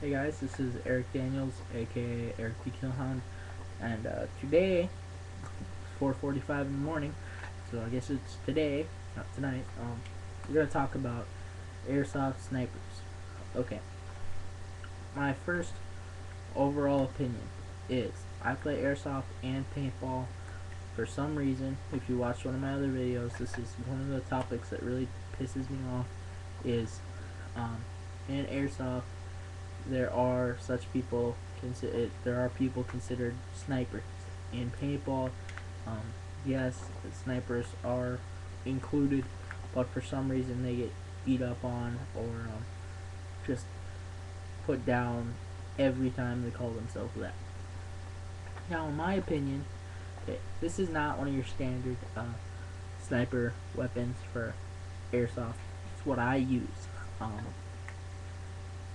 Hey guys, this is Eric Daniels, aka Eric the Killhound, and today it's 4:45 in the morning, so I guess it's today, not tonight. We're gonna talk about airsoft snipers. Okay, my first overall opinion is I play airsoft and paintball. For some reason, if you watch one of my other videos, this is one of the topics that really pisses me off. Is in airsoft there are such people there are people considered snipers in paintball. um, yes, snipers are included, but for some reason they get beat up on or just put down every time they call themselves that. Now in my opinion, okay, this is not one of your standard sniper weapons for airsoft. It's what I use.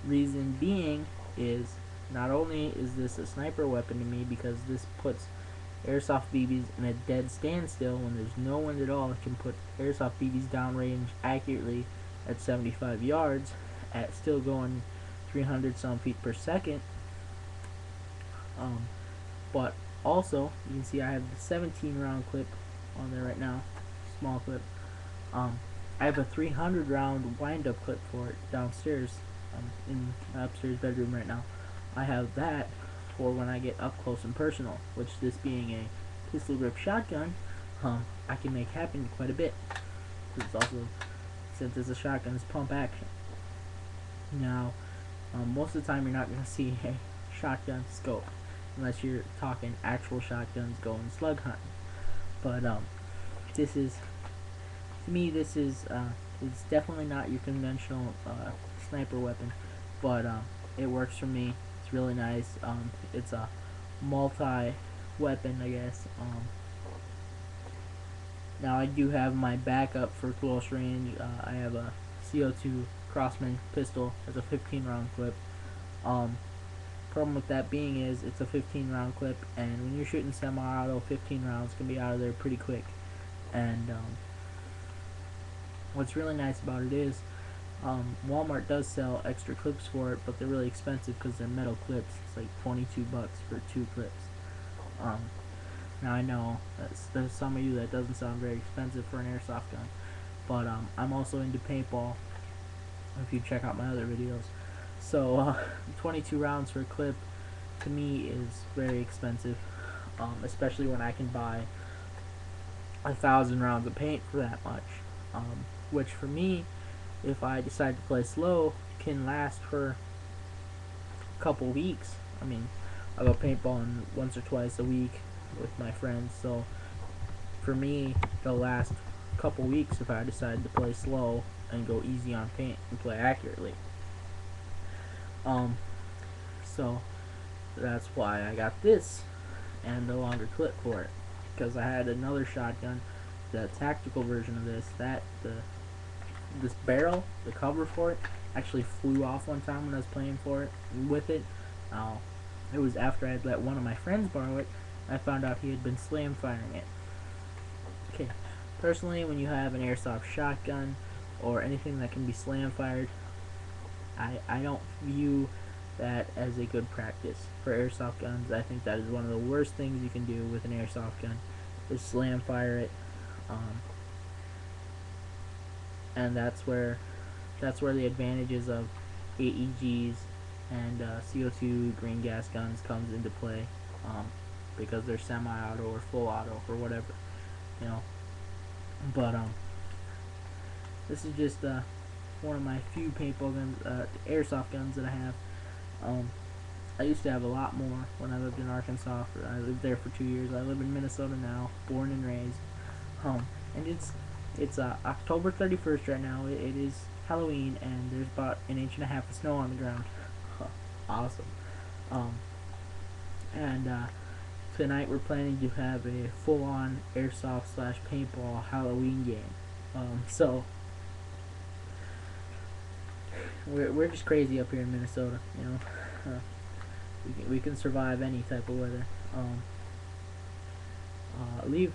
Reason being is not only is this a sniper weapon to me because this puts airsoft BBs in a dead standstill when there's no wind at all. It can put airsoft BBs downrange accurately at 75 yards at still going 300 some feet per second. Um, but also, you can see I have the 17 round clip on there right now, small clip. I have a 300 round wind up clip for it downstairs, in my upstairs bedroom right now. I have that for when I get up close and personal, which this being a pistol grip shotgun, I can make happen quite a bit. It's also, since it's a shotgun, it's pump action. Now, most of the time you're not going to see a shotgun scope unless you're talking actual shotguns going slug hunting. But this is, to me, this is it's definitely not your conventional sniper weapon, but it works for me. It's really nice. It's a multi weapon, I guess. Now I do have my backup for close range. I have a CO2 Crossman pistol as a 15 round clip. Um, Problem with that being is it's a 15 round clip, and when you're shooting semi-auto, 15 rounds can be out of there pretty quick. And what's really nice about it is Walmart does sell extra clips for it, but they're really expensive because they're metal clips. It's like 22 bucks for 2 clips. Um, Now I know there's some of you that doesn't sound very expensive for an airsoft gun, but I'm also into paintball. If you check out my other videos, so 22 rounds for a clip to me is very expensive, especially when I can buy 1,000 rounds of paint for that much. Which for me, if I decide to play slow, can last for a couple weeks. I mean, I go paintballing once or twice a week with my friends, so for me, it'll last a couple weeks if I decide to play slow and go easy on paint and play accurately. Um, so that's why I got this and the longer clip for it, because I had another shotgun, the tactical version of this, that this barrel, the cover for it, actually flew off one time when I was playing for it with it. It was after I had let one of my friends borrow it. I found out he had been slam firing it. Okay, personally, when you have an airsoft shotgun or anything that can be slam fired, I don't view that as a good practice for airsoft guns. I think that is one of the worst things you can do with an airsoft gun is slam fire it, and that's where the advantages of AEGs and CO2 green gas guns comes into play, because they're semi-auto or full auto or whatever, you know. But this is just one of my few paintball guns, airsoft guns that I have. I used to have a lot more when I lived in Arkansas. I lived there for 2 years. I live in Minnesota now, born and raised. And it's October 31st right now. It is Halloween, and there's about an inch and a half of snow on the ground. Awesome. Um, and tonight we're planning to have a full-on airsoft slash paintball Halloween game. So we're just crazy up here in Minnesota, you know. We can survive any type of weather. Leave.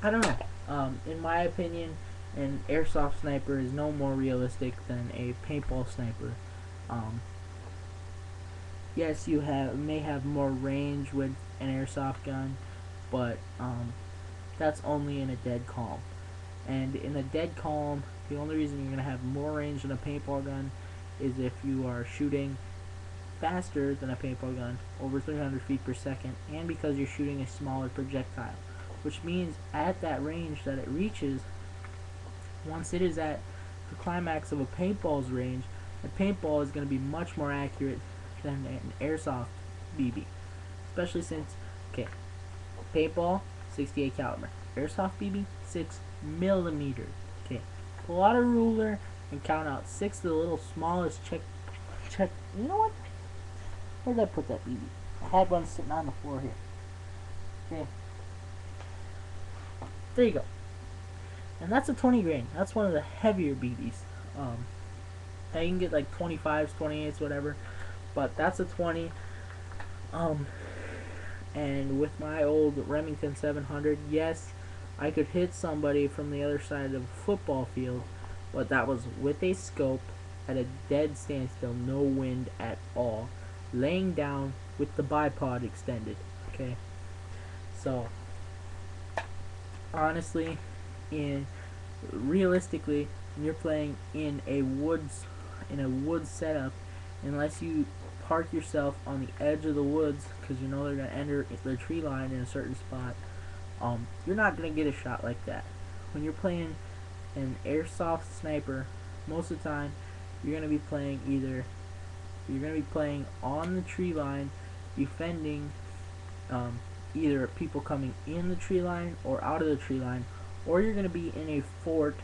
I don't know. In my opinion, An airsoft sniper is no more realistic than a paintball sniper. Um, yes, you may have more range with an airsoft gun, but that's only in a dead calm. And in a dead calm, the only reason you're going to have more range than a paintball gun is if you are shooting faster than a paintball gun, over 300 feet per second, and because you're shooting a smaller projectile. Which means at that range that it reaches, once it is at the climax of a paintball's range, a paintball is going to be much more accurate than an airsoft BB. Especially since, okay, paintball, 68 caliber. Airsoft BB, 6 millimeters. Okay, pull out a ruler and count out 6 of the little smallest check. You know what? Where did I put that BB? I had one sitting on the floor here. Okay. There you go. And that's a 20 grain. That's one of the heavier BBs. Now you can get like 25s, 28s, whatever. But that's a 20. And with my old Remington 700, yes, I could hit somebody from the other side of the football field, but that was with a scope at a dead standstill, no wind at all, laying down with the bipod extended. Okay, so honestly, realistically, when you're playing in a woods setup, unless you park yourself on the edge of the woods because you know they're going to enter the tree line in a certain spot, you're not going to get a shot like that. When you're playing an airsoft sniper, most of the time you're going to be playing on the tree line, defending either people coming in the tree line or out of the tree line, or you're going to be in a fort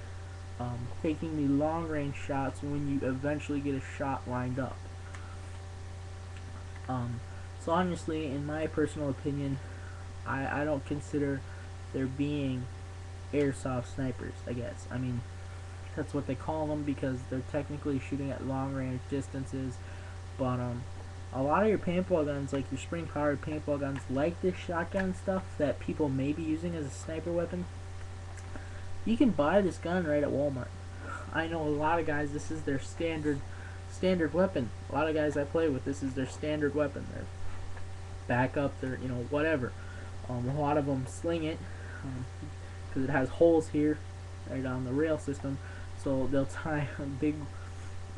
taking the long range shots when you eventually get a shot lined up. So honestly, in my personal opinion, I don't consider there being airsoft snipers, I guess. I mean, that's what they call them because they're technically shooting at long range distances, but a lot of your paintball guns, like your spring powered paintball guns, like this shotgun stuff that people may be using as a sniper weapon, you can buy this gun right at Walmart. I know a lot of guys, this is their standard weapon. A lot of guys I play with, this is their standard weapon. Their backup, their whatever. A lot of them sling it because it has holes here right on the rail system, so they'll tie a big,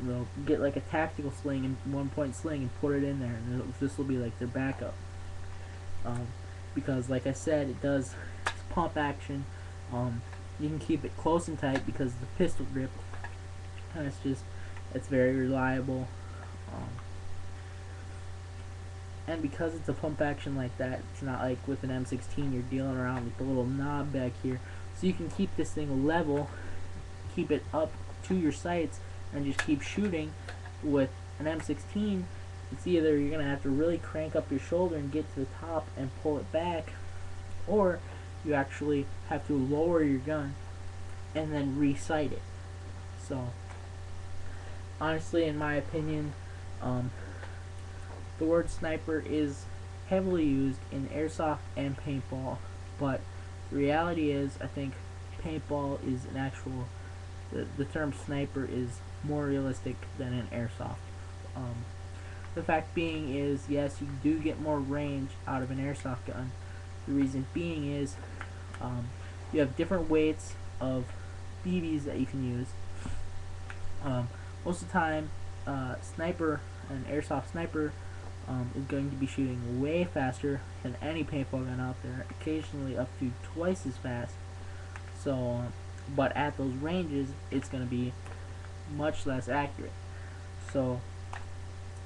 they'll get like a tactical sling and 1-point sling and put it in there, and this will be like their backup. Because like I said, it's pump action. You can keep it close and tight because of the pistol grip, and it's very reliable. And because it's a pump action like that, it's not like with an M16 you're dealing around with the little knob back here. So you can keep this thing level, keep it up to your sights, and just keep shooting. With an M16, it's either you're going to have to really crank up your shoulder and get to the top and pull it back, or you actually have to lower your gun and then re-sight it. So honestly, in my opinion, the word sniper is heavily used in airsoft and paintball, but the reality is I think paintball is an actual, the term sniper is more realistic than an airsoft. The fact being is, yes, you do get more range out of an airsoft gun. The reason being is you have different weights of BBs that you can use. Most of the time, an airsoft sniper is going to be shooting way faster than any paintball gun out there, occasionally up to twice as fast. So, but at those ranges, it's going to be much less accurate. So,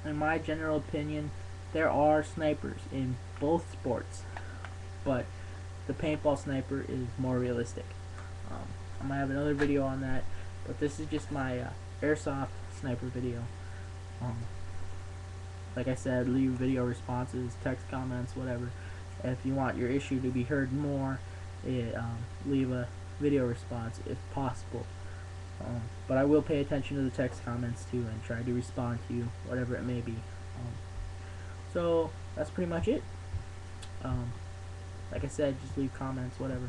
in my general opinion, there are snipers in both sports, but the paintball sniper is more realistic. I'm going to have another video on that, but this is just my airsoft sniper video. Like I said, leave video responses, text comments, whatever. If you want your issue to be heard more, leave a video response if possible. But I will pay attention to the text comments too and try to respond to you, whatever it may be. So that's pretty much it. Like I said, just leave comments, whatever.